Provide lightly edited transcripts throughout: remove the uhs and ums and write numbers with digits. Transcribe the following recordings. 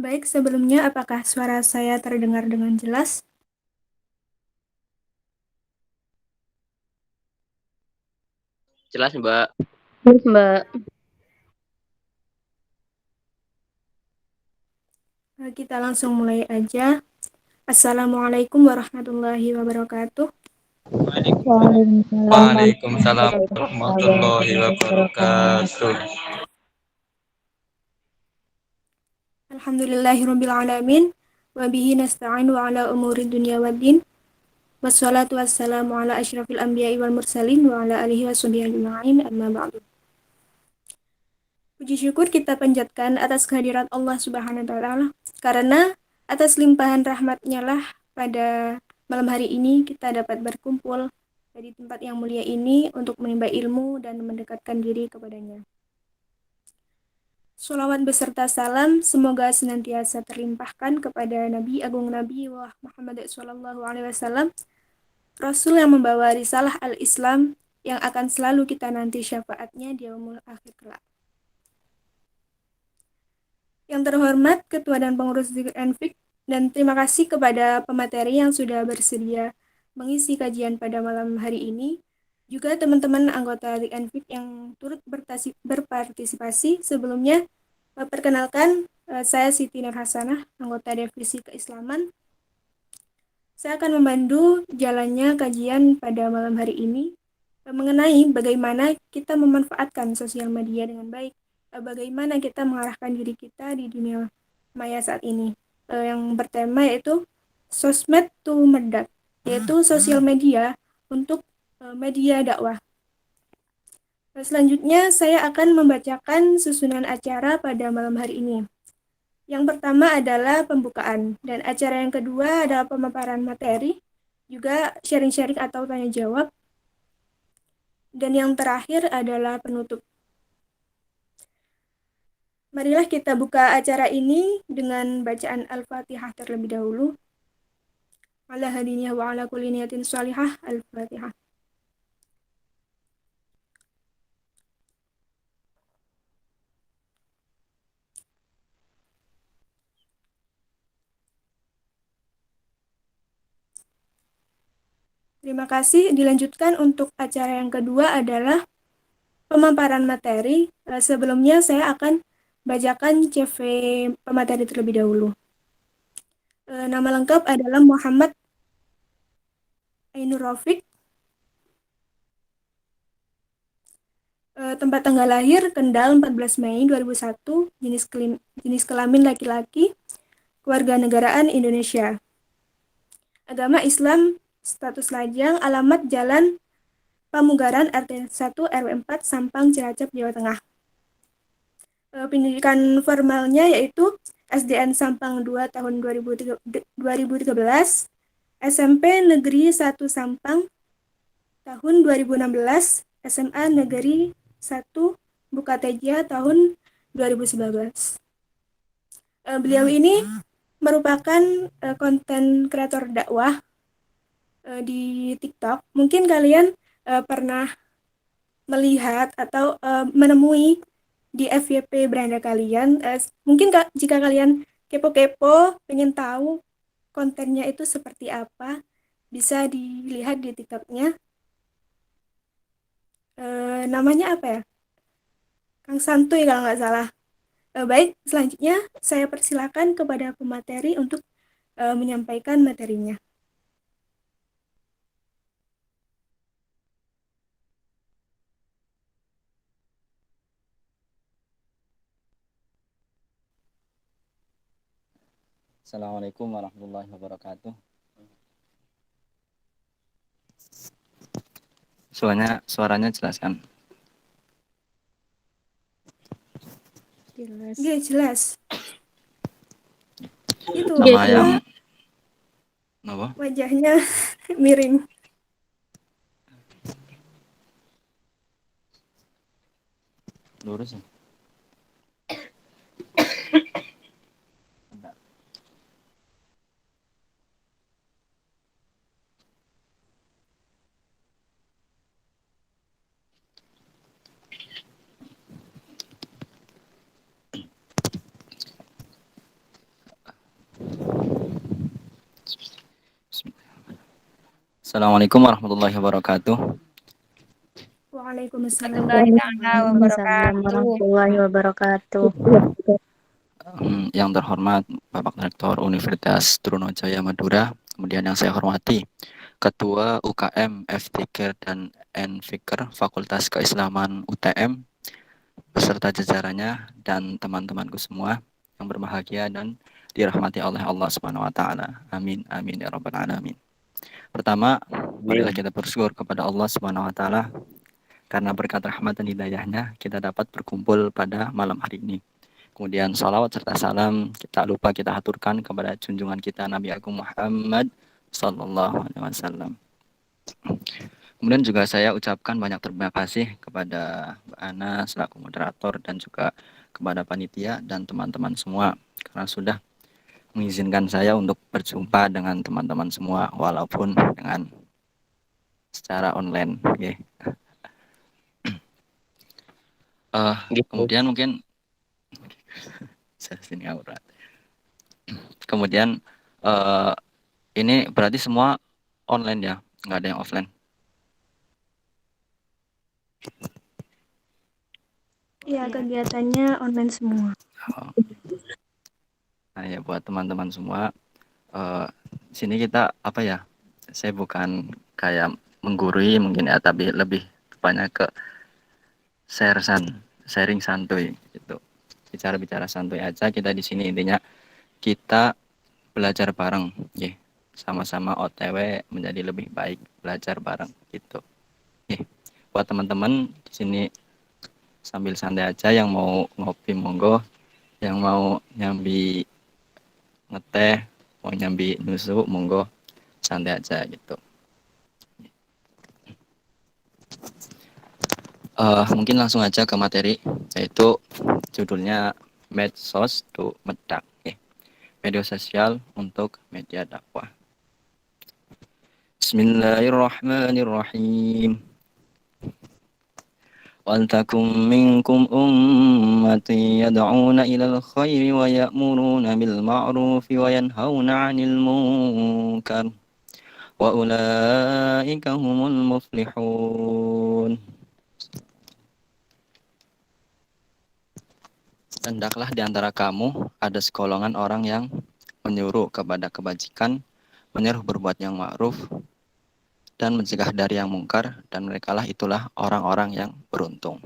Baik, sebelumnya apakah suara saya terdengar dengan jelas? Jelas, Mbak. Terus Mbak, Kita langsung mulai aja. Assalamualaikum warahmatullahi wabarakatuh. Waalaikumsalam Waalaikumsalam warahmatullahi warahmatullahi wabarakatuh. wabarakatuh. Alhamdulillahirrabbilalamin. Wabihi nasta'in wa ala umuri dunia waddin. Wassalatu wassalamu ala asyrafil anbiya'i wal mursalin wa ala alihi wa sahbihi ajma'in amma ba'du. Puji syukur kita panjatkan atas kehadirat Allah Subhanahu wa taala karena atas limpahan rahmat-Nya lah pada malam hari ini kita dapat berkumpul di tempat yang mulia ini untuk menimba ilmu dan mendekatkan diri kepadanya. Sholawat beserta salam semoga senantiasa terlimpahkan kepada Nabi Agung Nabi Muhammad SAW, Rasul yang membawa risalah al-Islam yang akan selalu kita nanti syafaatnya di yaumul akhir kelak. Yang terhormat Ketua dan Pengurus Zikir and Fik, dan terima kasih kepada pemateri yang sudah bersedia mengisi kajian pada malam hari ini. Juga teman-teman anggota Zikir and Fik yang turut berpartisipasi. Sebelumnya, perkenalkan, saya Siti Nur Hasanah, anggota Divisi Keislaman. Saya akan memandu jalannya kajian pada malam hari ini mengenai bagaimana kita memanfaatkan sosial media dengan baik, bagaimana kita mengarahkan diri kita di dunia maya saat ini, yang bertema yaitu sosmed to merdat, yaitu sosial media untuk media dakwah. Selanjutnya saya akan membacakan susunan acara pada malam hari ini. Yang pertama adalah pembukaan, dan acara yang kedua adalah pemaparan materi, juga sharing-sharing atau tanya jawab, dan yang terakhir adalah penutup. Marilah kita buka acara ini dengan bacaan Al-Fatihah terlebih dahulu. Ala hadiniyah wa ala kulli niyatin sholihah. Al-Fatihah. Terima kasih. Dilanjutkan untuk acara yang kedua adalah pemaparan materi. Sebelumnya saya akan bacakan CV pemateri terlebih dahulu. Nama lengkap adalah Muhammad Ainur Rafiq. Tempat tanggal lahir Kendal 14 Mei 2001, jenis kelamin laki-laki, kewarganegaraan Indonesia. Agama Islam, status lajang, alamat Jalan Pamugaran RT 1 RW 4 Sampang Cilacap Jawa Tengah. Pendidikan formalnya yaitu SDN Sampang 2 tahun 2013, SMP Negeri 1 Sampang tahun 2016, SMA Negeri 1 Bukateja tahun 2019. Beliau ini merupakan konten kreator dakwah di TikTok. Mungkin kalian pernah melihat atau menemui di FYP beranda kalian. Mungkin jika kalian kepo-kepo, pengen tahu kontennya itu seperti apa, bisa dilihat di TikToknya. Namanya apa ya? Kang Santuy kalau nggak salah. Baik, selanjutnya saya persilakan kepada pemateri untuk menyampaikan materinya. Assalamualaikum warahmatullahi wabarakatuh. Suaranya jelas kan? Jelas. Iya, jelas. Itu Sama Jelas. yang apa? apa? Wajahnya miring. Lurus ya? Assalamualaikum warahmatullahi wabarakatuh. Waalaikumsalam Warahmatullahi taala warahmatullahi wabarakatuh. warahmatullahi wabarakatuh. Yang terhormat Bapak Rektor Universitas Trunojaya Madura, kemudian yang saya hormati Ketua UKM F3 dan N-Fikr Fakultas Keislaman UTM beserta jajarannya dan teman-temanku semua yang berbahagia dan dirahmati oleh Allah Subhanahu wa taala. Amin amin ya rabbal alamin. Pertama, marilah kita bersyukur kepada Allah Subhanahu wa taala karena berkat rahmat dan hidayahnya kita dapat berkumpul pada malam hari ini. Kemudian salawat serta salam kita lupa kita haturkan kepada junjungan kita Nabi Agung Muhammad Sallallahu Alaihi Wasallam. Kemudian juga saya ucapkan banyak terima kasih kepada Mbak Ana selaku moderator dan juga kepada panitia dan teman-teman semua karena sudah mengizinkan saya untuk berjumpa dengan teman-teman semua walaupun dengan secara online. Okay. Kemudian mungkin sini aurat. Kemudian ini berarti semua online ya, nggak ada yang offline. Ya, kegiatannya online semua. Nah ya buat teman-teman semua, sini kita apa ya? Saya bukan kayak menggurui mungkin ya, tapi lebih banyak ke sharing santuy gitu. Bicara-bicara santuy aja kita di sini, intinya kita belajar bareng, ya. Sama-sama OTW menjadi lebih baik, belajar bareng gitu. Buat teman-teman di sini sambil santai aja, yang mau ngopi monggo, yang mau nyambi ngeteh, mau nyambi nusu monggo, santai aja gitu. Mungkin langsung aja ke materi, yaitu judulnya Medsos to Medak, media sosial untuk media dakwah. Bismillahirrahmanirrahim. Waltakum minkum ummati yad'una ilal khairi wa ya'muruna bil ma'rufi wa yanhauna 'anil munkar wa ulaika humul muflihun. Hendaklah di antara kamu ada segolongan orang yang menyuruh kepada kebajikan, menyuruh berbuat yang ma'ruf, dan mencegah dari yang mungkar, dan merekalah itulah orang-orang yang beruntung.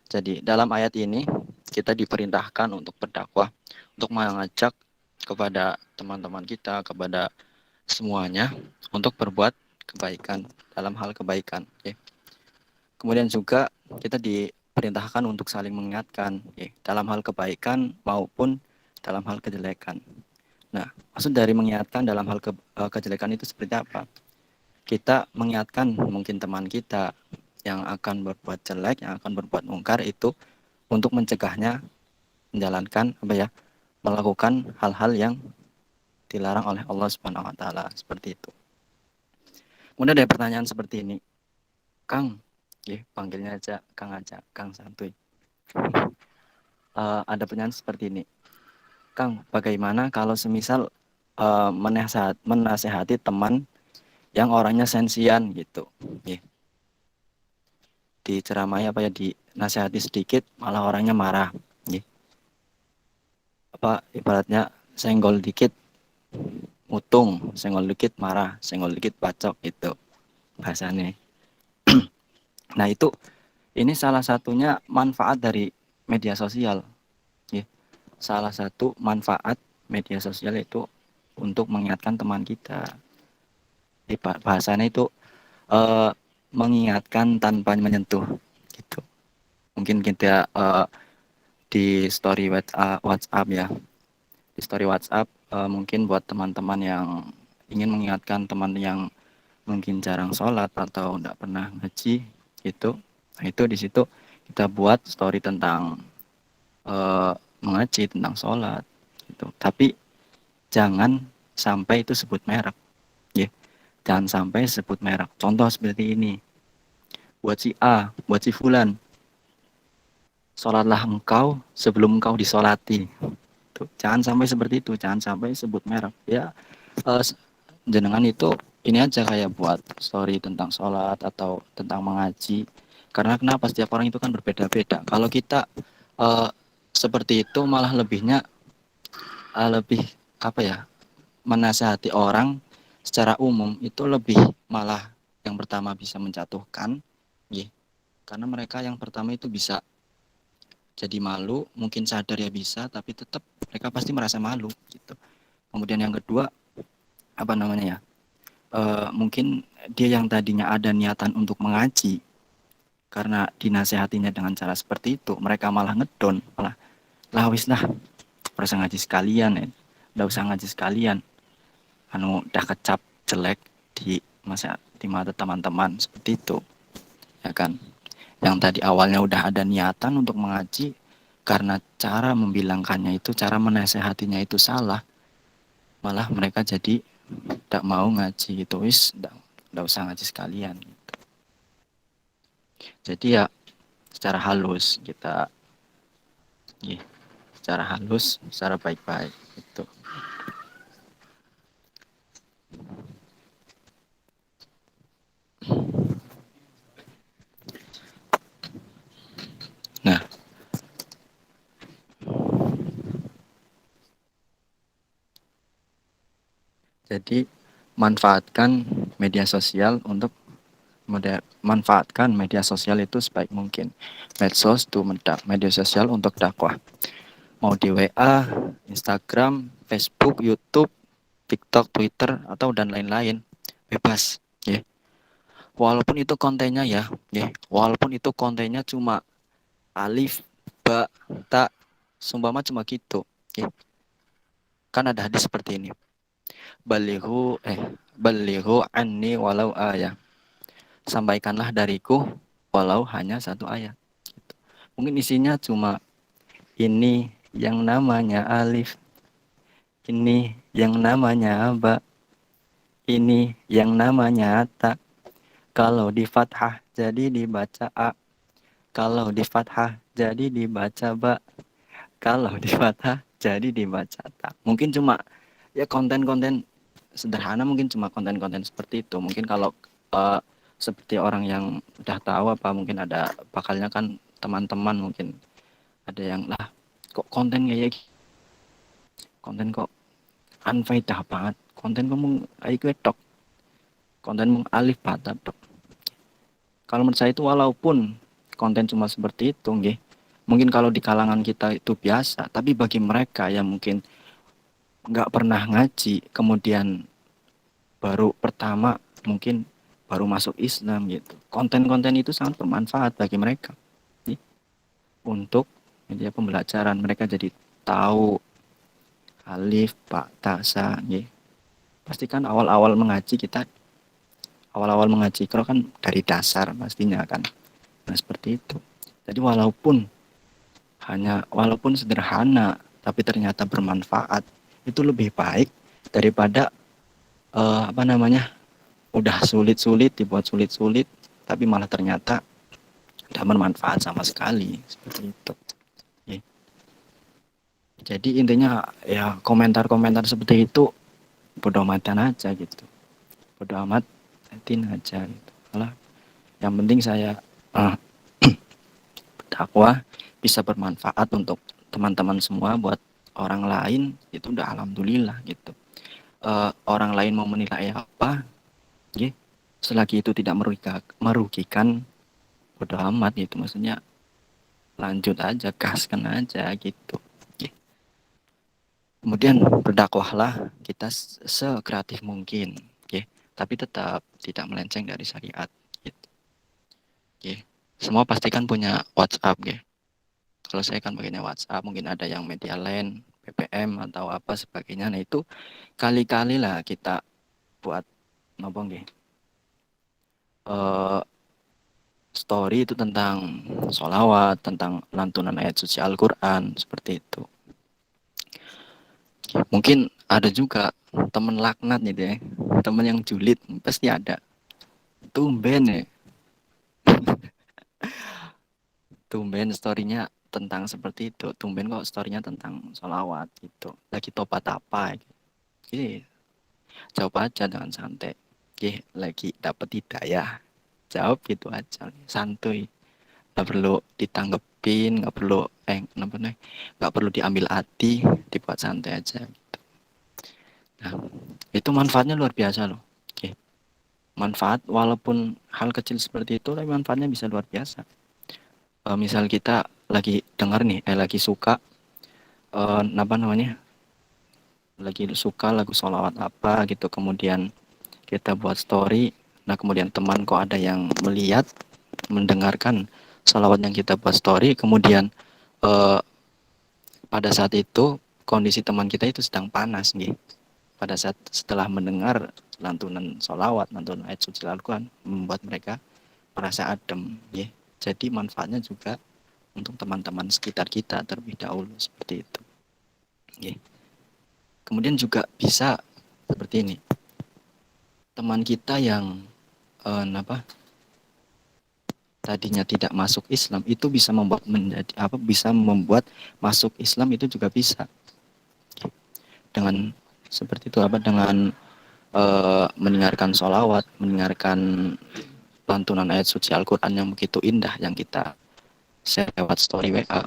Jadi dalam ayat ini kita diperintahkan untuk berdakwah, untuk mengajak kepada teman-teman kita, kepada semuanya untuk berbuat kebaikan, dalam hal kebaikan. Kemudian juga kita diperintahkan untuk saling mengingatkan, dalam hal kebaikan maupun dalam hal kejelekan. Nah, maksud dari mengingatkan dalam hal kejelekan itu seperti apa? Kita mengingatkan mungkin teman kita yang akan berbuat jelek, yang akan berbuat mungkar itu untuk mencegahnya menjalankan melakukan hal-hal yang dilarang oleh Allah Subhanahu wa taala, seperti itu. Kemudian ada pertanyaan seperti ini. Kang, panggilnya aja Kang santuy. Ada pertanyaan seperti ini. Kang, bagaimana kalau semisal menasehati teman yang orangnya sensian gitu, diceramai dinasehati sedikit malah orangnya marah, ibaratnya senggol dikit mutung, senggol dikit marah, senggol dikit bacok gitu bahasanya. Nah ini salah satunya manfaat dari media sosial, salah satu manfaat media sosial itu untuk mengingatkan teman kita. Bahasanya itu mengingatkan tanpa menyentuh gitu. Mungkin kita di story WhatsApp ya, di story WhatsApp mungkin buat teman-teman yang ingin mengingatkan teman yang mungkin jarang sholat atau tidak pernah ngaji gitu. Nah itu di situ kita buat story tentang mengaji, tentang sholat gitu. Tapi jangan sampai itu sebut merek, jangan sampai sebut merek. Contoh seperti ini, buat si A, buat si Fulan, sholatlah engkau sebelum engkau disolati. Tuh, jangan sampai seperti itu, jangan sampai sebut merek. Ya, jenengan itu ini aja kayak buat story tentang sholat atau tentang mengaji. Karena kenapa setiap orang itu kan berbeda-beda. Kalau kita eh, seperti itu malah lebih apa ya, menasihati orang secara umum itu lebih malah yang pertama bisa menjatuhkan, ya. Karena mereka yang pertama itu bisa jadi malu, mungkin sadar ya bisa, tapi tetap mereka pasti merasa malu gitu. Kemudian yang kedua apa namanya ya? Mungkin dia yang tadinya ada niatan untuk mengaji, karena dinasehatinya dengan cara seperti itu, mereka malah ngedon, malah lah wis lah, usah ngaji sekalian ya, udah usah ngaji sekalian, anu udah kecap jelek di mata teman-teman seperti itu, ya kan? Yang tadi awalnya udah ada niatan untuk mengaji, karena cara membilangkannya itu, cara menasehatinya itu salah, malah mereka jadi tidak mau ngaji gitu, wis tidak usah ngaji sekalian gitu. Jadi ya secara halus kita, ya, secara halus, secara baik-baik gitu. Nah, jadi manfaatkan media sosial manfaatkan media sosial itu sebaik mungkin. Medsos itu media sosial untuk dakwah. Mau di WA, Instagram, Facebook, YouTube, TikTok, Twitter, atau dan lain-lain. Bebas, ya. Walaupun itu kontennya walaupun itu kontennya cuma alif, ba, ta, sumpama cuma gitu, ya. Kan ada hadis seperti ini. Balighu anni walau ayat. Sampaikanlah dariku walau hanya satu ayat. Gitu. Mungkin isinya cuma ini yang namanya alif, ini yang namanya ba, ini yang namanya ta. Kalau di fathah jadi dibaca a, kalau di fathah jadi dibaca ba, kalau di fathah jadi dibaca ta. Mungkin cuma ya konten-konten sederhana, mungkin cuma konten-konten seperti itu. Mungkin kalau uh, seperti orang yang udah tahu apa, mungkin ada bakalnya kan teman-teman, mungkin ada yang lah kok konten kayak konten kok unfaedah banget, konten kamu kayak tok, konten mung alif bata tok. Kalau menurut saya itu walaupun konten cuma seperti itu nggih, mungkin kalau di kalangan kita itu biasa, tapi bagi mereka yang mungkin nggak pernah ngaji, kemudian baru pertama mungkin baru masuk Islam gitu, konten-konten itu sangat bermanfaat bagi mereka, ya. Untuk media pembelajaran, mereka jadi tahu alif, ba, ta, sa, ya. Pastikan awal-awal mengaji kalau kan dari dasar pastinya kan, nah seperti itu. Jadi walaupun sederhana tapi ternyata bermanfaat, itu lebih baik daripada apa namanya, udah sulit-sulit dibuat sulit-sulit tapi malah ternyata tidak bermanfaat sama sekali, seperti itu, ya. Jadi intinya ya komentar-komentar seperti itu bodo amatan aja gitu, bodo amatin aja gitu. Malah yang penting saya dakwah bisa bermanfaat untuk teman-teman semua, buat orang lain itu udah alhamdulillah gitu. Orang lain mau menilai apa, ya, selagi itu tidak merugikan bodo amat gitu, maksudnya lanjut aja, gaskan aja gitu, ya. Kemudian berdakwahlah kita sekreatif mungkin, ya, tapi tetap tidak melenceng dari syariat gitu, ya. Semua pastikan punya WhatsApp, ya. Kalau saya kan pakainya WhatsApp, mungkin ada yang media lain, BBM atau apa sebagainya. Nah itu kali-kali lah kita buat ngomong deh, story itu tentang sholawat, tentang lantunan ayat suci Al-Quran, seperti itu. Mungkin ada juga temen laknat gitu ya, temen yang julid, pasti ada. Tumben ya, tumben storynya tentang seperti itu, tumben kok storynya tentang sholawat gitu, lagi tobat apa gitu. Jadi jawab aja dengan santai, lagi dapat hidayah, jawab gitu aja, santuy, nggak perlu ditanggepin, nggak perlu nggak perlu diambil hati, dibuat santai aja. Nah, itu manfaatnya luar biasa loh. Manfaat walaupun hal kecil seperti itu, tapi manfaatnya bisa luar biasa. Misal kita lagi dengar nih, lagi suka apa namanya, lagi suka lagu sholawat apa gitu, kemudian kita buat story, nah kemudian teman kok ada yang melihat, mendengarkan sholawat yang kita buat story, kemudian eh, pada saat itu kondisi teman kita itu sedang panas nih. Pada saat setelah mendengar lantunan sholawat, lantunan ayat suci Al-Quran, membuat mereka merasa adem. Ya. Jadi manfaatnya juga untuk teman-teman sekitar kita terlebih dahulu seperti itu. Ya. Kemudian juga bisa seperti ini. Teman kita yang tadinya tidak masuk Islam itu bisa membuat masuk Islam itu juga bisa. Dengan seperti itu dengan mendengarkan sholawat, mendengarkan lantunan ayat suci Al-Quran yang begitu indah yang kita share lewat story WA,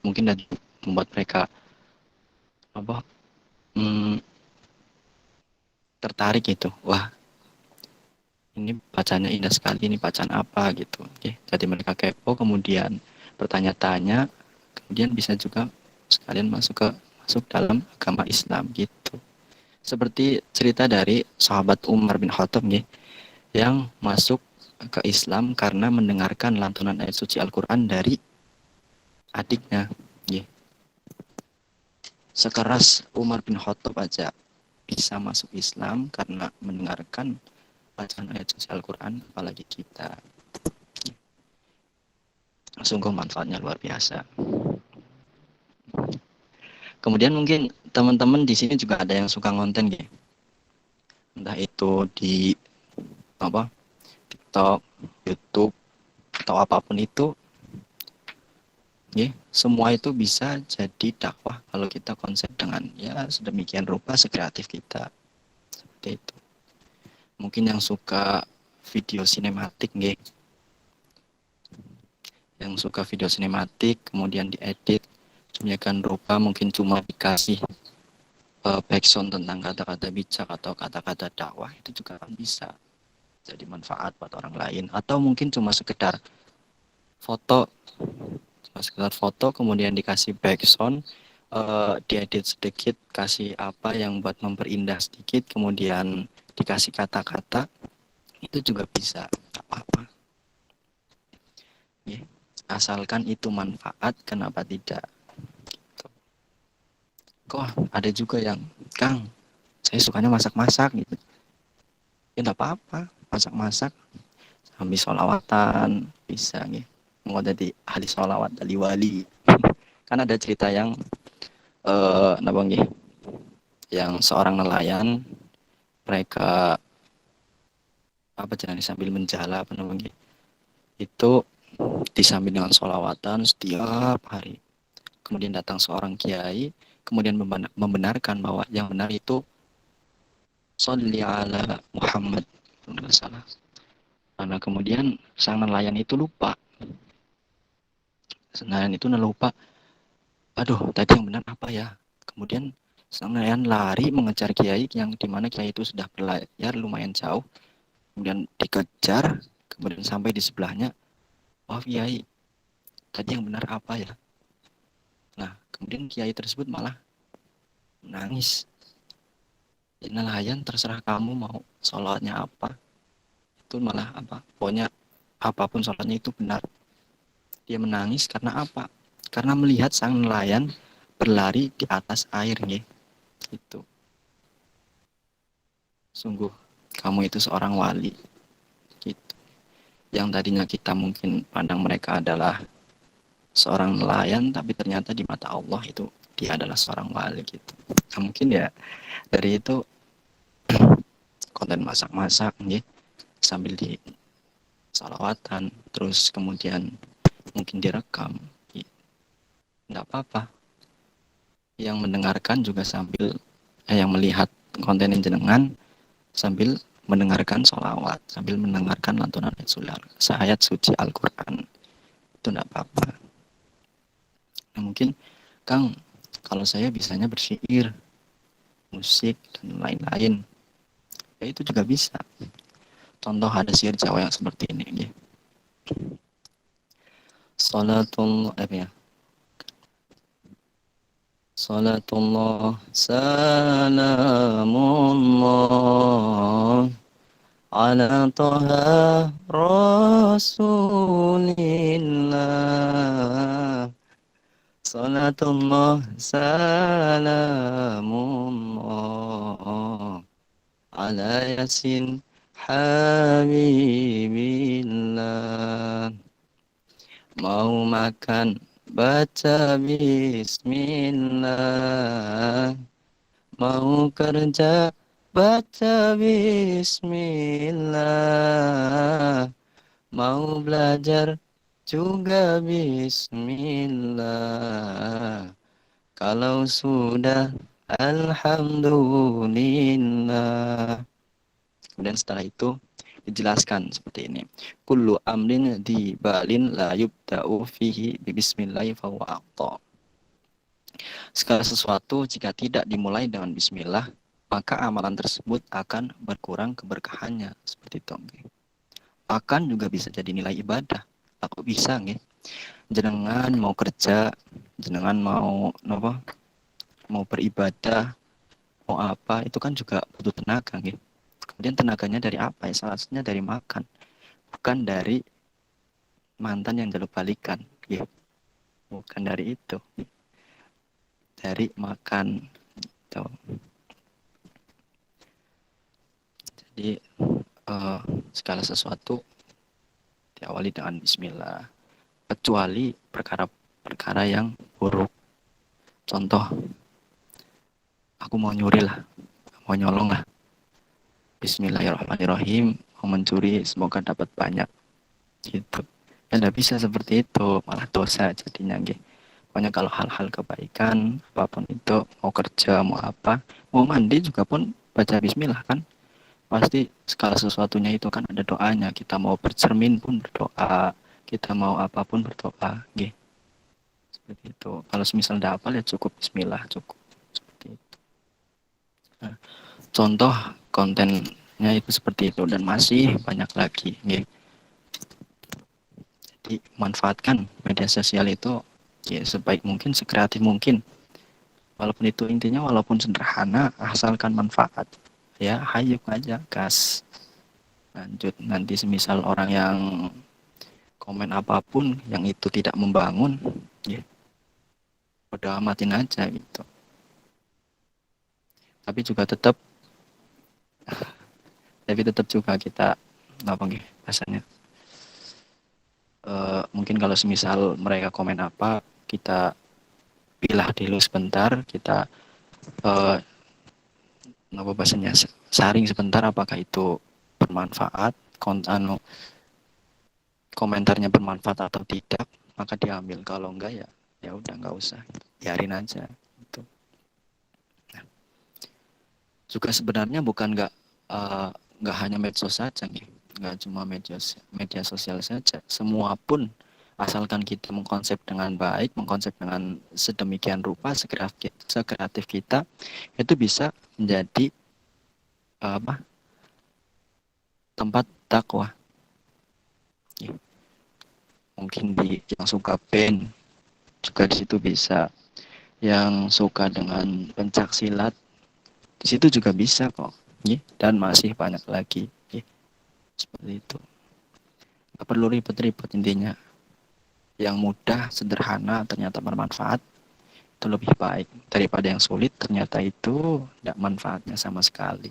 mungkin dan membuat mereka tertarik gitu. Wah, ini bacanya indah sekali, ini bacaan apa gitu. Jadi mereka kepo, kemudian bertanya-tanya, kemudian bisa juga sekalian masuk dalam agama Islam gitu. Seperti cerita dari sahabat Umar bin Khattab yang masuk ke Islam karena mendengarkan lantunan ayat suci Al-Quran dari adiknya. Sekeras Umar bin Khattab aja bisa masuk Islam karena mendengarkan bacaan ayat suci Al-Quran, apalagi kita. Sungguh manfaatnya luar biasa. Kemudian mungkin teman-teman di sini juga ada yang suka ngonten entah itu di TikTok, YouTube, atau apapun itu. Semua itu bisa jadi dakwah kalau kita konsep dengan sedemikian rupa, sekreatif kita. Seperti itu. Mungkin yang suka video sinematik yang suka video sinematik kemudian diedit sedemikian rupa, mungkin cuma dikasih backsound tentang kata-kata bijak atau kata-kata dakwah, itu juga bisa jadi manfaat buat orang lain. Atau mungkin cuma sekedar foto kemudian dikasih backsound, diedit sedikit, kasih apa yang buat memperindah sedikit, kemudian dikasih kata-kata, itu juga bisa, apa-apa. Asalkan itu manfaat, kenapa tidak? Gitu. Kok ada juga yang, Kang, saya sukanya masak-masak gitu. Ya enggak apa-apa, masak-masak sambil sholawatan bisa mau jadi ahli sholawat, ahli wali. Kan ada cerita yang yang seorang nelayan, mereka sambil menjala itu disambil dengan sholawatan setiap hari. Kemudian datang seorang kiai, kemudian membenarkan bahwa yang benar itu sholli ala Muhammad. Salah. Karena kemudian sang nelayan itu lupa. Aduh, tadi yang benar apa ya? Kemudian sang nelayan lari mengejar kiai, yang dimana kiai itu sudah berlayar lumayan jauh. Kemudian dikejar, kemudian sampai di sebelahnya. Wah, kiai, tadi yang benar apa ya? Nah, kemudian kiai tersebut malah menangis. Nelayan, terserah kamu mau sholatnya apa. Itu malah pokoknya apapun sholatnya itu benar. Dia menangis karena apa? Karena melihat sang nelayan berlari di atas air Itu. Sungguh kamu itu seorang wali. Gitu. Yang tadinya kita mungkin pandang mereka adalah seorang nelayan, tapi ternyata di mata Allah itu dia adalah seorang wali gitu. Nah, mungkin dari itu konten masak-masak sambil di salawatan, terus kemudian mungkin direkam, enggak apa-apa. Yang mendengarkan juga sambil yang melihat konten yang jenengan sambil mendengarkan sholawat, sambil mendengarkan lantunan ayat suci Al-Quran. Itu tidak apa-apa. Nah, mungkin Kang, kalau saya bisanya bersyair, musik, dan lain-lain, ya itu juga bisa. Contoh ada syair Jawa yang seperti ini. Ya. Salatullah, ya. Salatullah, salamullah, ala taha rasulillah. Salatullah, salamullah, ala yasin habibillah. Mau makan baca bismillah, mau kerja baca bismillah, mau belajar juga bismillah. Kalau sudah alhamdulillah. Kemudian setelah itu dijelaskan seperti ini. Kullu amrin di balin la yubda'u fihi bismillahi fahuwa aqta. Segala sesuatu jika tidak dimulai dengan bismillah, maka amalan tersebut akan berkurang keberkahannya. Seperti itu. Akan juga bisa jadi nilai ibadah. Aku bisa nggih. Jenengan mau kerja, jenengan mau mau beribadah, mau apa, itu kan juga butuh tenaga nggih. Kemudian tenaganya dari apa ya? Salah satunya dari makan, bukan dari mantan yang jaluk balikan, ya. Bukan dari itu, dari makan. Gitu. Jadi segala sesuatu diawali dengan Bismillah, kecuali perkara-perkara yang buruk. Contoh, aku mau nyuri lah, mau nyolong lah. Bismillahirrahmanirrahim, mau mencuri semoga dapat banyak, gitu. Ya tidak bisa seperti itu, malah dosa jadinya. Pokoknya kalau hal-hal kebaikan, apapun itu, mau kerja, mau apa, mau mandi juga pun baca bismillah kan. Pasti segala sesuatunya itu kan ada doanya. Kita mau bercermin pun berdoa, kita mau apapun berdoa. Seperti itu. Kalau semisal tidak hafal ya cukup bismillah, cukup. Seperti itu. Nah, contoh kontennya itu seperti itu dan masih banyak lagi. Jadi manfaatkan media sosial itu ya sebaik mungkin, sekreatif mungkin. Walaupun itu intinya walaupun sederhana, asalkan manfaat. Ya hayuk aja, gas. Lanjut nanti semisal orang yang komen apapun yang itu tidak membangun, ya udah amatin aja gitu. Tapi tetap juga kita bahasanya. Mungkin kalau semisal mereka komen apa, kita pilah dulu sebentar, kita bahasanya saring sebentar apakah itu bermanfaat, komentarnya bermanfaat atau tidak, maka diambil. Kalau enggak ya udah nggak usah, biarin aja gitu. Nah, juga sebenarnya bukan nggak hanya medsos saja nih, nggak cuma media sosial saja, semua pun asalkan kita mengkonsep dengan baik, mengkonsep dengan sedemikian rupa, sekreatif kita, itu bisa menjadi tempat dakwah. Mungkin yang suka band juga di situ bisa, yang suka dengan pencak silat di situ juga bisa kok, dan masih banyak lagi, seperti itu. Gak perlu ribet-ribet intinya. Yang mudah, sederhana, ternyata bermanfaat, itu lebih baik daripada yang sulit, ternyata itu tidak manfaatnya sama sekali.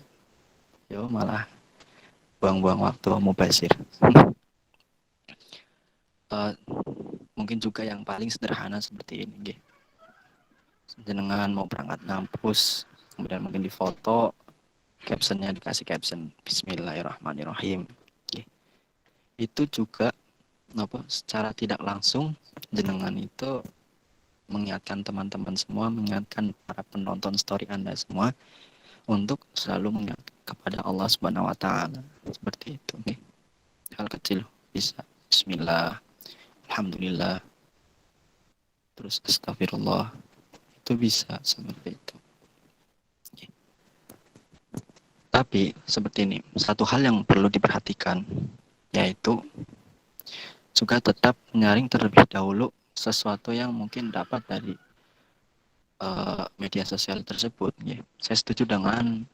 Malah buang-buang waktu mubazir. Mungkin juga yang paling sederhana seperti ini. Jenengan mau berangkat ngampus, kemudian mungkin difoto, captionnya dikasih caption Bismillahirrahmanirrahim. Itu juga secara tidak langsung jenengan itu mengingatkan teman-teman semua, mengingatkan para penonton story Anda semua untuk selalu kepada Allah Subhanahu wa taala. Seperti itu nih. Hal kecil bisa bismillah, alhamdulillah, terus astagfirullah. Itu bisa seperti itu. Tapi seperti ini, satu hal yang perlu diperhatikan yaitu juga tetap menyaring terlebih dahulu sesuatu yang mungkin dapat dari media sosial tersebut. Ya. Saya setuju dengan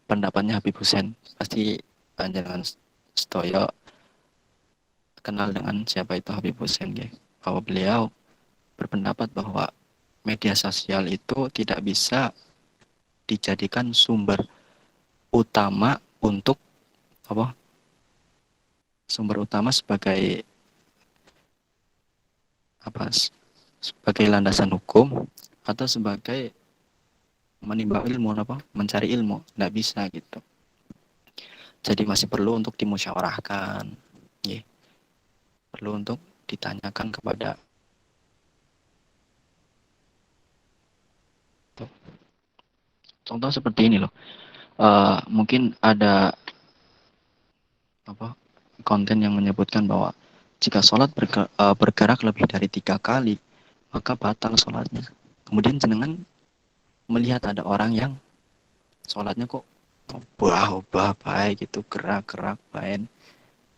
pendapatnya Habib Hussein. Pasti jangan Stoyo kenal dengan siapa itu Habib Hussein. Ya. Bahwa beliau berpendapat bahwa media sosial itu tidak bisa dijadikan sumber utama untuk apa? Sumber utama sebagai apa? Sebagai landasan hukum atau sebagai menimba ilmu apa? Mencari ilmu, nggak bisa gitu. Jadi masih perlu untuk dimusyawarahkan, ya. Perlu untuk ditanyakan kepada contoh seperti ini loh. Mungkin ada apa konten yang menyebutkan bahwa jika sholat bergerak lebih dari 3 kali maka batal sholatnya. Kemudian jenengan melihat ada orang yang sholatnya kok ubah baik gitu, gerak-gerak baik,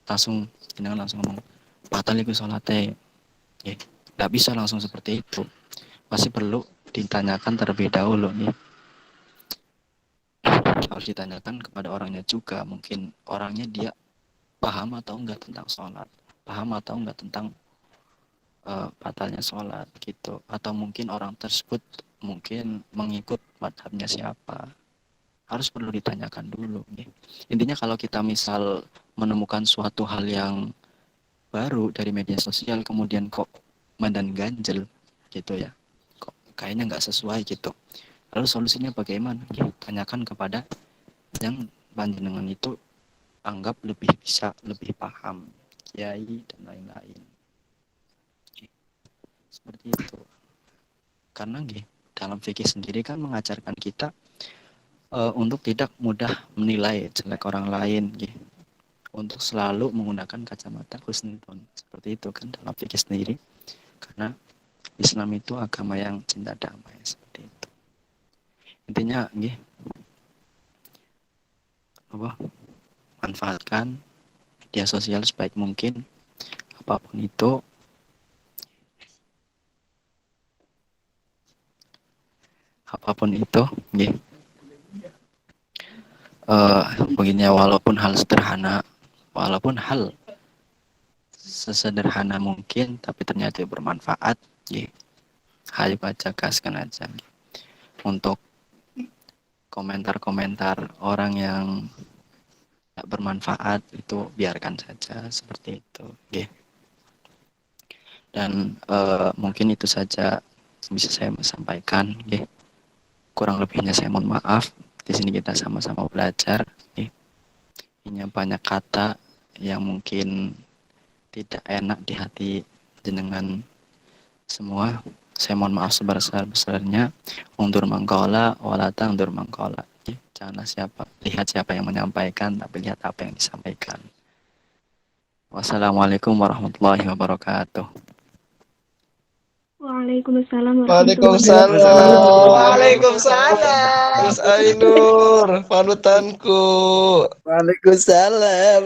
langsung jenengan langsung ngomong batal itu sholatnya. Ya, nggak bisa langsung seperti itu. Masih perlu ditanyakan terlebih dahulu nih. Harus ditanyakan kepada orangnya juga. Mungkin orangnya dia paham atau enggak tentang sholat, paham atau enggak tentang batalnya sholat gitu. Atau mungkin orang tersebut mungkin mengikut madhabnya siapa. Harus perlu ditanyakan dulu. Nih. Intinya kalau kita misal menemukan suatu hal yang baru dari media sosial kemudian kok mandan ganjel gitu ya, kok kayaknya nggak sesuai gitu, lalu solusinya bagaimana? Ya, tanyakan kepada yang panjenengan itu anggap lebih bisa, lebih paham, kiai dan lain-lain. Seperti itu. Karena dalam fikih sendiri kan mengajarkan kita untuk tidak mudah menilai jelek orang lain, untuk selalu menggunakan kacamata husnudon. Seperti itu kan dalam fikih sendiri. Karena Islam itu agama yang cinta damai, seperti itu. Intinya manfaatkan media sosial sebaik mungkin, apapun itu. Begini, walaupun hal sederhana, walaupun hal sesederhana mungkin, tapi ternyata bermanfaat. Ayo baca, gaskan aja. Untuk komentar-komentar orang yang tidak bermanfaat itu biarkan saja, seperti itu. Dan mungkin itu saja bisa saya sampaikan. Kurang lebihnya saya mohon maaf. Di sini kita sama-sama belajar. Ini banyak kata yang mungkin tidak enak di hati jenengan semua. Saya mohon maaf sebesar-besarnya. Undur mangkola, walata undur mangkola. Janganlah lihat siapa yang menyampaikan, tapi lihat apa yang disampaikan. Wassalamualaikum warahmatullahi wabarakatuh. Waalaikumsalam warahmatullahi wabarakatuh. Waalaikumsalam. Waalaikumsalam. Gus Ainur, panutanku. Waalaikumsalam.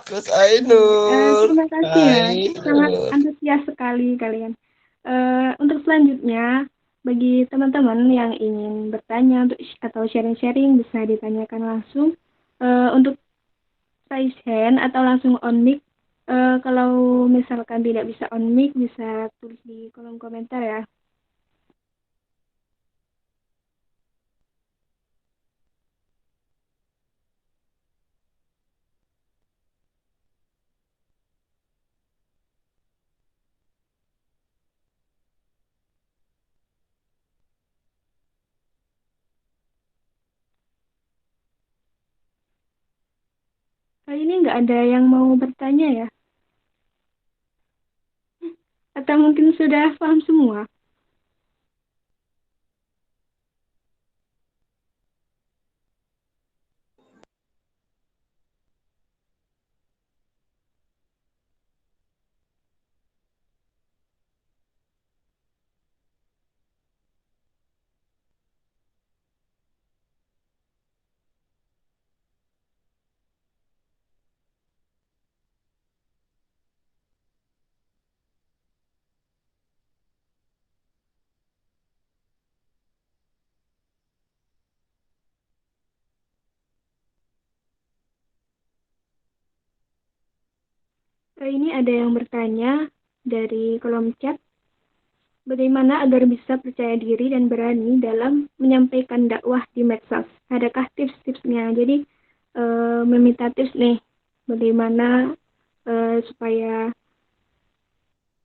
Gus Ainur. Terima kasih ya, sangat antusias sekali kalian. Untuk selanjutnya, bagi teman-teman yang ingin bertanya atau sharing-sharing bisa ditanyakan langsung untuk raise hand atau langsung on mic. Kalau misalkan tidak bisa on mic bisa tulis di kolom komentar ya. Kali ini nggak ada yang mau bertanya ya? Atau mungkin sudah paham semua? Ini ada yang bertanya dari kolom chat, bagaimana agar bisa percaya diri dan berani dalam menyampaikan dakwah di medsos? Adakah tips-tipsnya? Jadi meminta tips nih, bagaimana supaya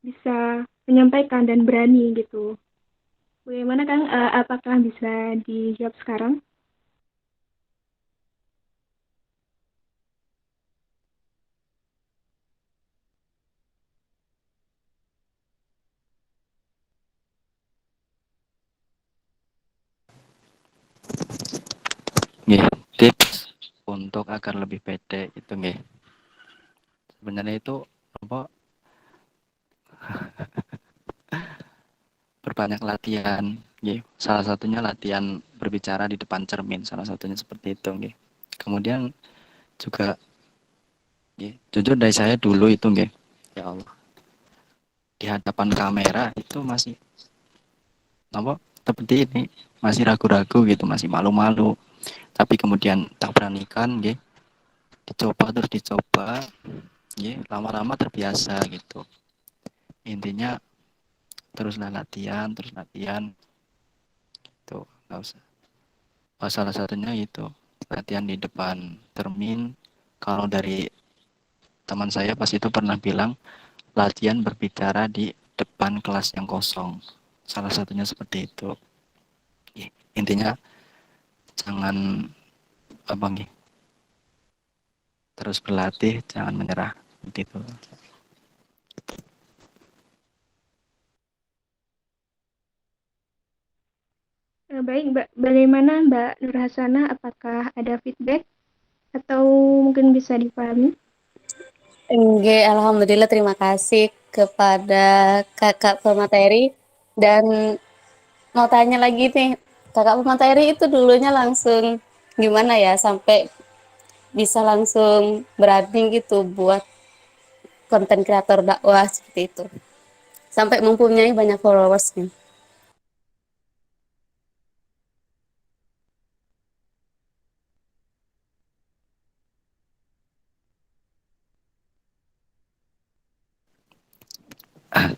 bisa menyampaikan dan berani gitu. Bagaimana Kang? Apakah bisa dijawab sekarang? Nggih, tips untuk agar lebih pede itu nggih. Sebenarnya itu apa berbanyak latihan nggih. Salah satunya latihan berbicara di depan cermin, salah satunya seperti itu nggih. Kemudian juga nggih, jujur dari saya dulu itu nggih. Ya Allah, di hadapan kamera itu masih apa seperti ini, masih ragu-ragu gitu, masih malu-malu. Tapi kemudian tak beranikan nggih, dicoba terus dicoba nggih, lama-lama terbiasa gitu. Intinya teruslah latihan, terus latihan tuh, nggak usah. Salah satunya itu latihan di depan cermin. Kalau dari teman saya pas itu pernah bilang latihan berbicara di depan kelas yang kosong. Salah satunya seperti itu. Intinya jangan apa nih, terus berlatih, jangan menyerah. Seperti itu. Baik, bagaimana Mbak Nur Hasana? Apakah ada feedback atau mungkin bisa dipahami? Enggak, alhamdulillah terima kasih kepada kakak pemateri dan mau tanya lagi nih, kakak pemateri itu dulunya langsung gimana ya sampai bisa langsung berani gitu buat konten kreator dakwah seperti itu, sampai mempunyai banyak followers nih.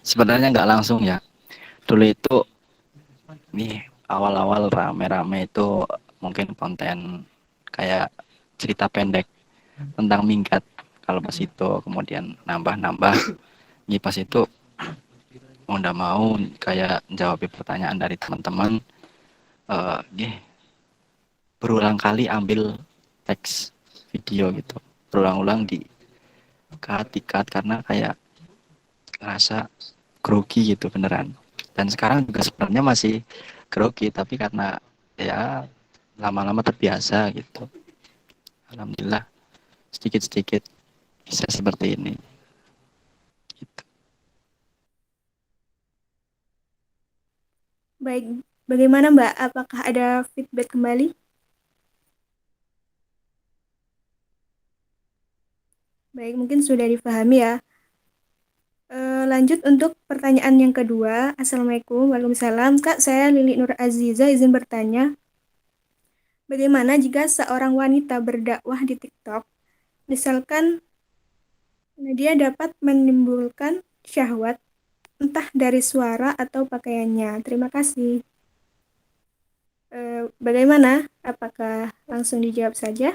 Sebenarnya nggak langsung ya. Dulu itu nih awal-awal rame-rame itu mungkin konten kayak cerita pendek tentang minggat. Kalau pas itu kemudian nambah-nambah, nih pas itu mau nggak mau kayak jawab pertanyaan dari teman-teman, nih berulang kali ambil teks video gitu, berulang-ulang di cut karena kayak ngerasa grogi gitu beneran. Dan sekarang juga sebenarnya masih grogi, tapi karena ya lama-lama terbiasa gitu. Alhamdulillah sedikit-sedikit bisa seperti ini gitu. Baik, bagaimana Mbak? Apakah ada feedback kembali? Baik, mungkin sudah dipahami ya. Lanjut untuk pertanyaan yang kedua. Assalamualaikum, waalaikumsalam. Kak, saya Lili Nur Aziza izin bertanya, bagaimana jika seorang wanita berdakwah di TikTok, misalkan dia dapat menimbulkan syahwat entah dari suara atau pakaiannya? Terima kasih. Bagaimana? Apakah langsung dijawab saja?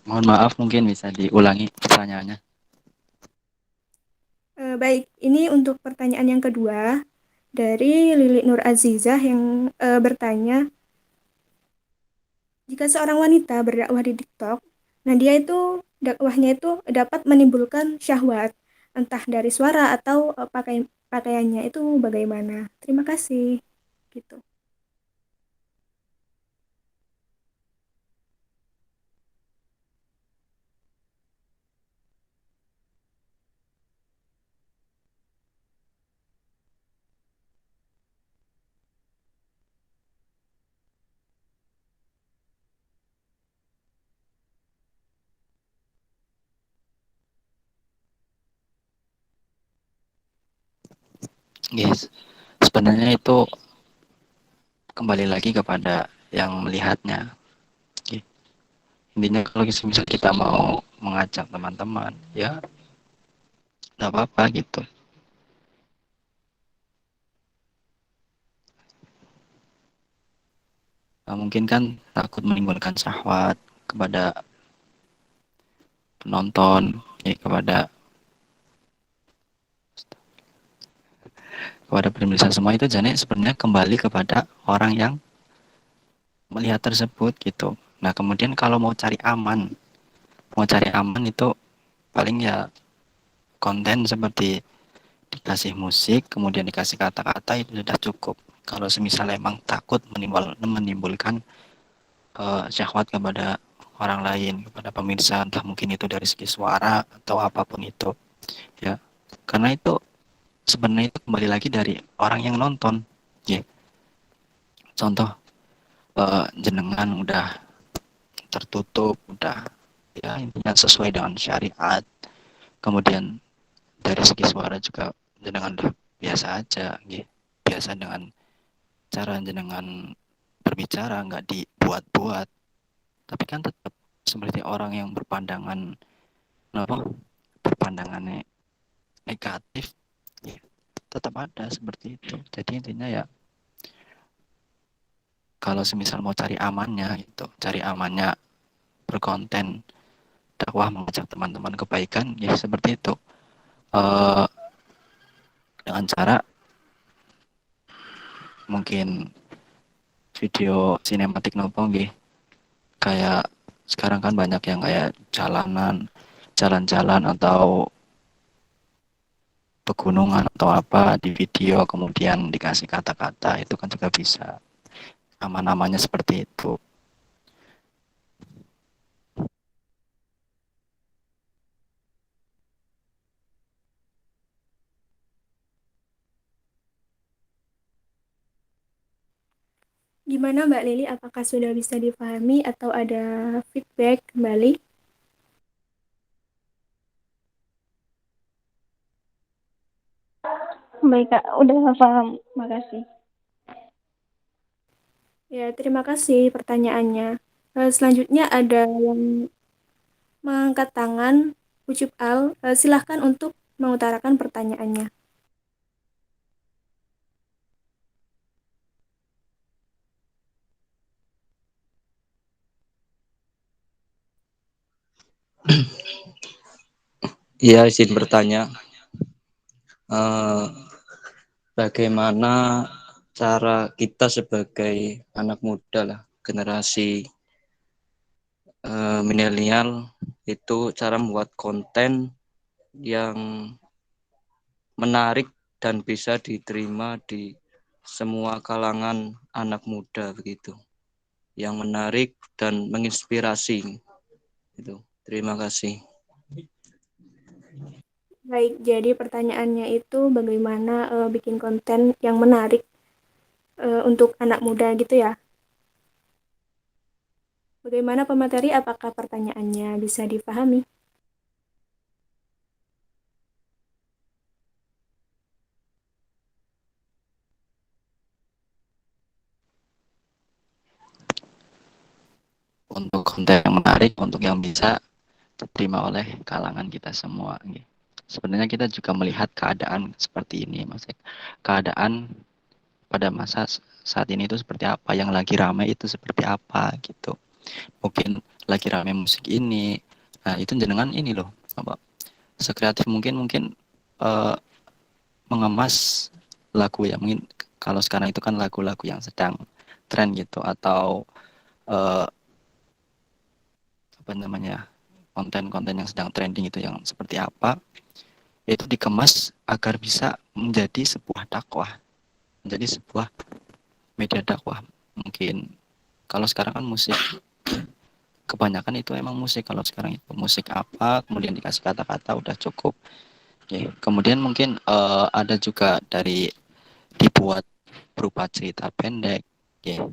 Mohon maaf mungkin bisa diulangi pertanyaannya. Baik, ini untuk pertanyaan yang kedua dari Lili Nur Azizah yang bertanya, jika seorang wanita berdakwah di TikTok, nah dia itu dakwahnya itu dapat menimbulkan syahwat, entah dari suara atau pakaiannya itu bagaimana? Terima kasih. Gitu. Yes, sebenarnya itu kembali lagi kepada yang melihatnya. Oke. Intinya kalau misal kita mau mengajak teman-teman, ya nggak apa-apa gitu. Nah, mungkin kan takut menimbulkan syahwat kepada penonton, ya, kepada pemirsa semua itu jadi sebenarnya kembali kepada orang yang melihat tersebut gitu. Nah kemudian kalau mau cari aman itu paling ya konten seperti dikasih musik, kemudian dikasih kata-kata itu sudah cukup. Kalau semisal emang takut menimbulkan syahwat kepada orang lain, kepada pemirsa, entah mungkin itu dari segi suara atau apapun itu, ya. Karena itu sebenarnya itu kembali lagi dari orang yang nonton, ya. Contoh jenengan udah tertutup, udah ya intinya sesuai dengan syariat, kemudian dari segi suara juga jenengan udah biasa aja, ya. Biasa dengan cara jenengan berbicara, nggak dibuat-buat, tapi kan tetap seperti orang yang apa berpandangannya negatif, ya, tetap ada seperti itu. Jadi intinya ya kalau semisal mau cari amannya itu cari amannya berkonten dakwah mengajak teman-teman kebaikan, ya seperti itu. eh dengan cara mungkin video sinematik nopo nggih, kayak sekarang kan banyak yang kayak jalan-jalan atau pegunungan atau apa di video kemudian dikasih kata-kata, itu kan juga bisa aman-amannya seperti itu. Gimana Mbak Lili, apakah sudah bisa dipahami atau ada feedback kembali? Baik Kak, udah paham. Makasih. Ya, terima kasih pertanyaannya. Selanjutnya ada yang mengangkat tangan, Ucup Al. Silahkan untuk mengutarakan pertanyaannya. Iya, izin bertanya. Eh, Bagaimana cara kita sebagai anak muda lah, generasi milenial itu cara membuat konten yang menarik dan bisa diterima di semua kalangan anak muda begitu, yang menarik dan menginspirasi itu. Terima kasih. Baik, jadi pertanyaannya itu bagaimana bikin konten yang menarik untuk anak muda gitu ya? Bagaimana pemateri? Apakah pertanyaannya bisa dipahami? Untuk konten yang menarik, untuk yang bisa diterima oleh kalangan kita semua. Sebenarnya kita juga melihat keadaan seperti ini, Mas. Keadaan pada masa saat ini itu seperti apa, yang lagi ramai itu seperti apa gitu. Mungkin lagi ramai musik ini, nah itu jenengan ini loh, apa sekreatif mungkin mengemas lagu ya, mungkin kalau sekarang itu kan lagu-lagu yang sedang tren gitu, atau eh, apa namanya, konten-konten yang sedang trending itu yang seperti apa, itu dikemas agar bisa menjadi sebuah dakwah, menjadi sebuah media dakwah. Mungkin kalau sekarang kan musik, kebanyakan itu emang musik. Kalau sekarang itu musik apa, kemudian dikasih kata-kata udah cukup. Oke. Kemudian mungkin ada juga dari dibuat berupa cerita pendek, oke.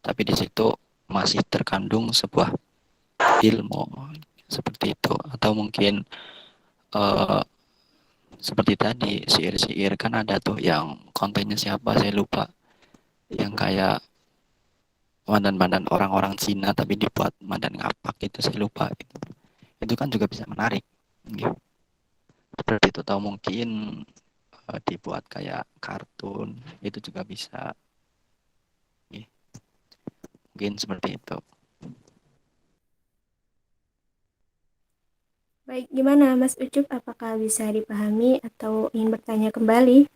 Tapi di situ masih terkandung sebuah ilmu seperti itu. Atau mungkin eh, seperti tadi syair-syair kan ada tuh yang kontennya siapa saya lupa, yang kayak mandan-mandan orang-orang Cina tapi dibuat mandan ngapak itu saya lupa gitu. Itu kan juga bisa menarik gitu. Seperti itu, atau mungkin dibuat kayak kartun itu juga bisa gitu. Mungkin seperti itu. Baik, gimana Mas Ucup? Apakah bisa dipahami atau ingin bertanya kembali?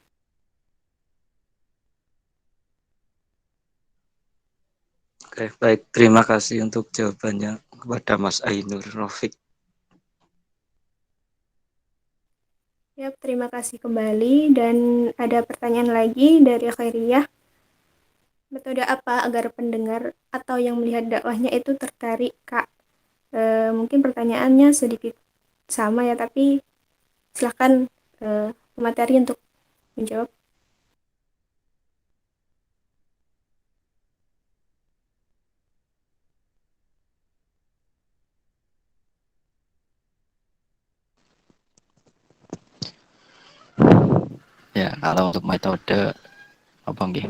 Oke, baik. Terima kasih untuk jawabannya kepada Mas Ainur Rafiq. Ya, terima kasih kembali. Dan ada pertanyaan lagi dari Khairiyah. Metode apa agar pendengar atau yang melihat dakwahnya itu tertarik, Kak? Mungkin pertanyaannya sedikit sama ya, tapi silahkan pemateri untuk menjawab. Ya, kalau untuk metode apa nggih?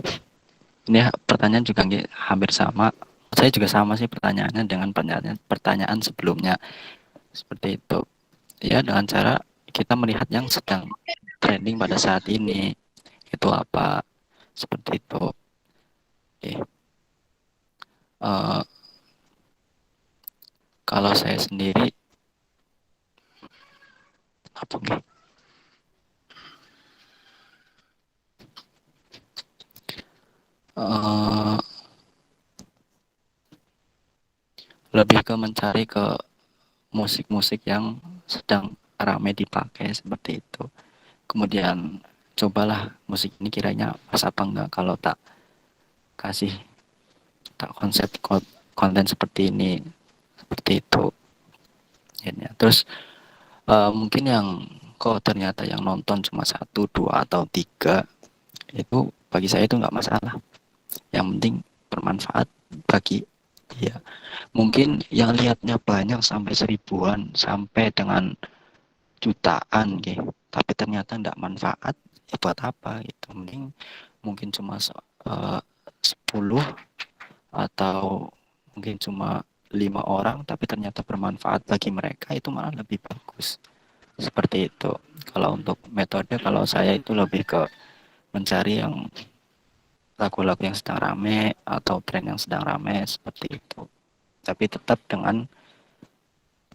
Ini pertanyaan juga nggih hampir sama. Saya juga sama sih pertanyaannya dengan pertanyaan sebelumnya. Seperti itu. Ya, dengan cara kita melihat yang sedang trending pada saat ini. Itu apa? Seperti itu. Oke. Uh, kalau saya sendiri apa nggih? Uh, lebih ke mencari ke musik-musik yang sedang ramai dipakai seperti itu. Kemudian cobalah musik ini kiranya pas apa enggak kalau tak kasih tak konsep konten seperti ini, seperti itu ya. Terus mungkin yang kok ternyata yang nonton cuma satu dua atau tiga, itu bagi saya itu nggak masalah, yang penting bermanfaat bagi dia. Mungkin yang lihatnya banyak sampai seribuan sampai dengan jutaan gitu, tapi ternyata nggak manfaat, ya buat apa gitu. Mending mungkin cuma 10 atau mungkin cuma 5 orang tapi ternyata bermanfaat bagi mereka, itu malah lebih bagus. Seperti itu. Kalau untuk metode, kalau saya itu lebih ke mencari yang lagu-lagu yang sedang rame atau tren yang sedang rame seperti itu. Tapi tetap dengan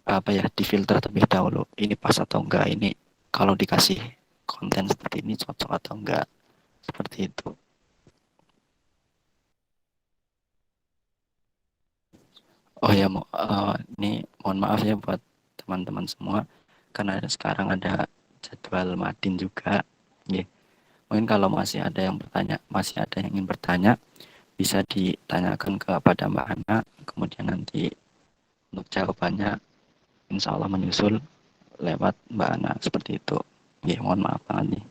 apa ya, difilter terlebih dahulu. Ini pas atau enggak, ini kalau dikasih konten seperti ini cocok atau enggak. Seperti itu. Oh ya, ini mohon maaf ya buat teman-teman semua karena sekarang ada jadwal madin juga. Yeah. Mungkin kalau masih ada yang bertanya, masih ada yang ingin bertanya, bisa ditanyakan kepada Mbak Hana. Kemudian nanti untuk jawabannya insya Allah menyusul lewat Mbak Hana seperti itu. Yeah, mohon maaf banget nih.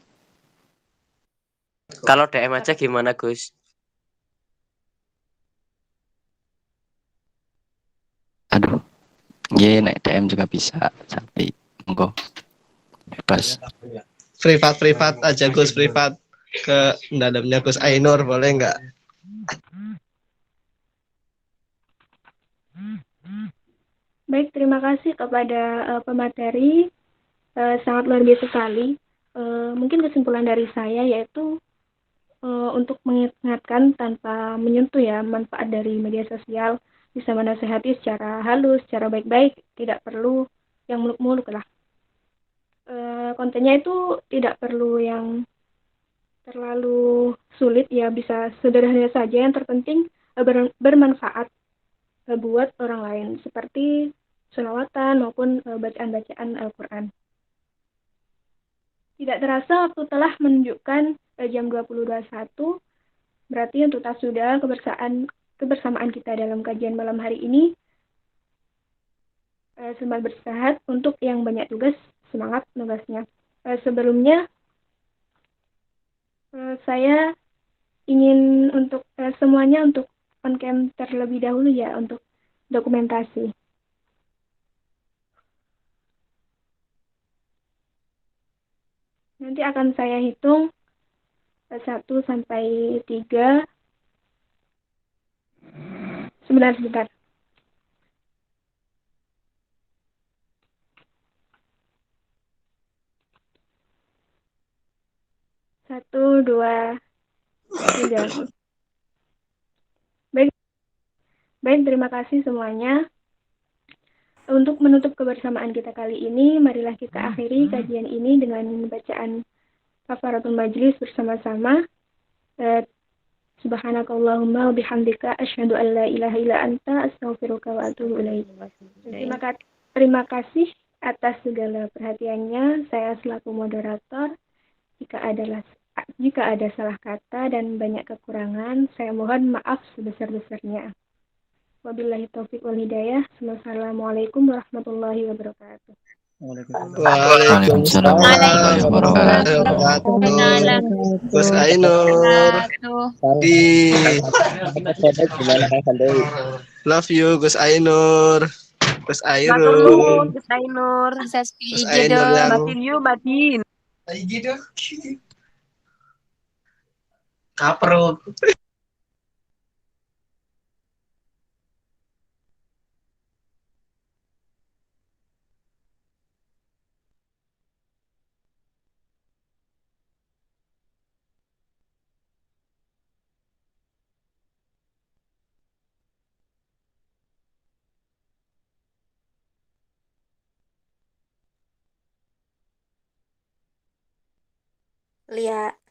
Kalau DM aja gimana, Gus? Aduh, yeah, naik DM juga bisa. Sampai monggo bebas. Privat aja Gus, privat ke dalamnya Gus Ainur, boleh nggak? Baik, terima kasih kepada pemateri. Sangat luar biasa sekali. Mungkin kesimpulan dari saya yaitu untuk mengingatkan tanpa menyentuh ya manfaat dari media sosial, bisa menasehati secara halus, secara baik-baik, tidak perlu yang muluk-muluk lah. Kontennya itu tidak perlu yang terlalu sulit ya, bisa sederhana saja, yang terpenting bermanfaat buat orang lain, seperti sholawatan maupun bacaan-bacaan Al-Quran. Tidak terasa waktu telah menunjukkan jam 20.21, berarti untuk tas sudah kebersamaan kita dalam kajian malam hari ini. Selamat beristirahat. Untuk yang banyak tugas, semangat tugasnya. Sebelumnya, saya ingin untuk semuanya untuk on cam terlebih dahulu ya untuk dokumentasi. Nanti akan saya hitung 1 sampai 3. Sebentar. 1, 2, 3. Baik, terima kasih semuanya. Untuk menutup kebersamaan kita kali ini, marilah kita akhiri kajian ini dengan bacaan kafaratul majlis bersama-sama. Subhanakallahumma wa bihamdika asyhadu an la ilaha illa anta astaghfiruka wa atubu ilaik. Terima kasih atas segala perhatiannya. Saya selaku moderator, jika ada salah kata dan banyak kekurangan, saya mohon maaf sebesar-besarnya. Wabillahi taufiq wal hidayah. Wassalamualaikum warahmatullahi wabarakatuh. Waalaikumsalam warahmatullahi warahmatullahi wabarakatuh. wabarakatuh. Gus Ainur. Di love you Gus Ainur. Gus Airul. Gus Ainur. Gus Ainur yang Batin yuk, batin. kapruk. Lia.